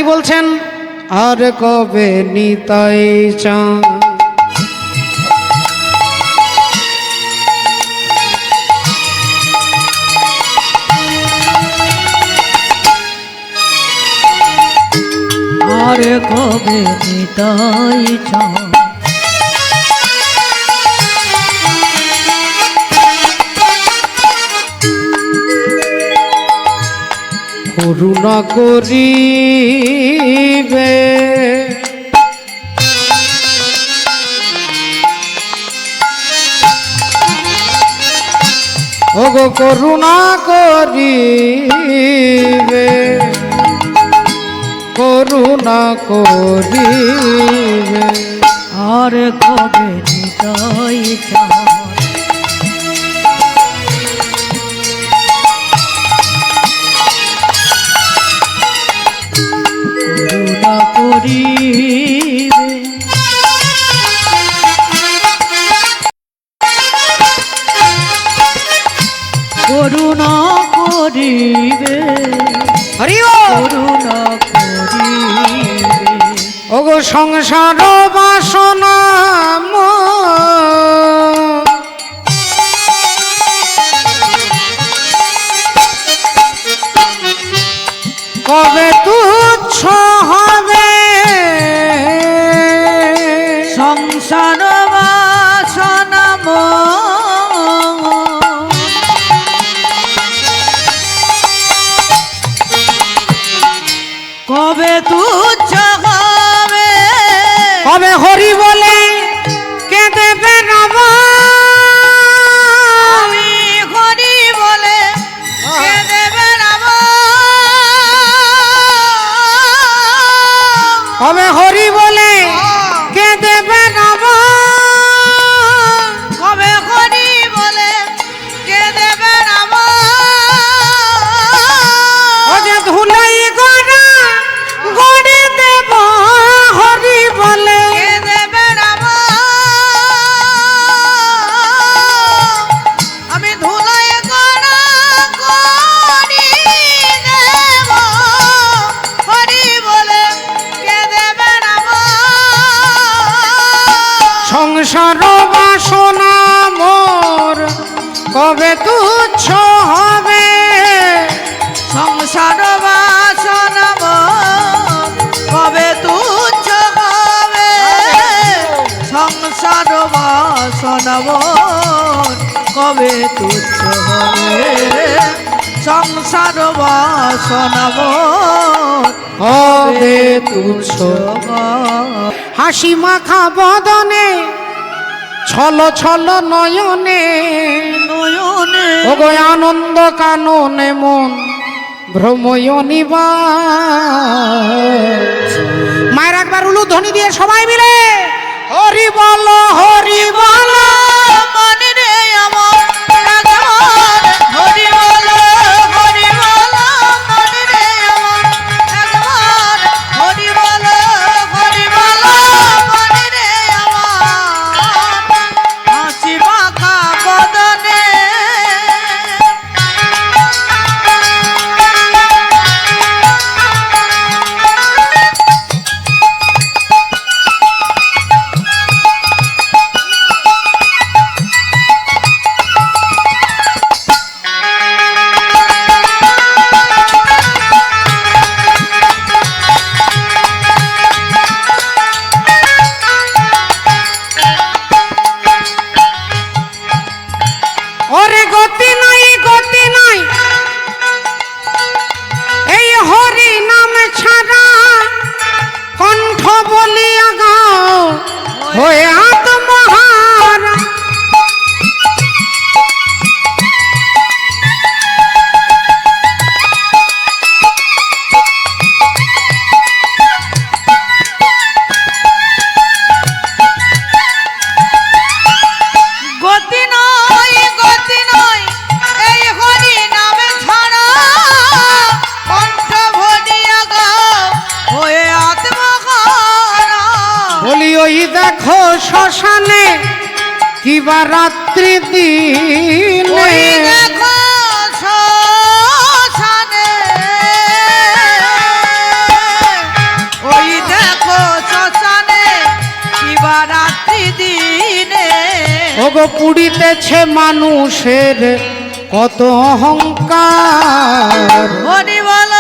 কি বলছেন? আর কবে নিতাই চাঁদ আর কবে নিতাই চাঁদ করুণা করিবে ওগো করুণা করিবে করুণা করিবে আর কবে নিতাই চাঁদ করুণা করিবে করুণা করিবে করুণা করিবে ওগো সংসার বাসনা কবে তুচ্ছ হবে সংসার বাসনা কবে তুচ্ছ হবে কবে হরি বলে কে দেবে নব আমি হরি বলে কে দেবে নব কবে হরি বলে কে দেবে নব কবে হরি বলে কে দেবে নব ও যে ধুলাই গড়া গড়ে দেব হরি বলে কে দেবে নব আমি ধুলাই গড়া করি দেব হরি বলে কে দেবে নব সংসার বাসনা মোর কবে তুচ্ছ হবে সংসার বাসনা কবে তুচ্ছ হবে সংসার বাসনা কবে তুচ্ছ হবে সংসার বাসনা হবে তুচ্ছ হাসি মাখা বদনে ছল ছল নয়নে নয়নে ওগো আনন্দ কাননে মন ভ্রময়নিবা মায়ের একবার উলুধ্বনি দিয়ে সবাই মিলে হরি বল হরি বল মনে রে আমার একবার হরি বল হরি বল মনে রে আমার একবার হরি বল হরি বল মনে রে আমার হাসি মাখা বদনে ওরে গতি নাই এই হরি নাম ছাড়া কণ্ঠ বলিয়া গাও হয়ে আত্মহারা গতি নয় এই হরি নামে ছাড়া কণ্ঠ ভরিয়া গাও হয়ে আত্মহারা বলি ওই দেখো শ্মশানে কিবা রাত্রি দিনে ওই দেখো শ্মশানে ওগো পুড়িতেছে মানুষের কত অহংকার। হরি বল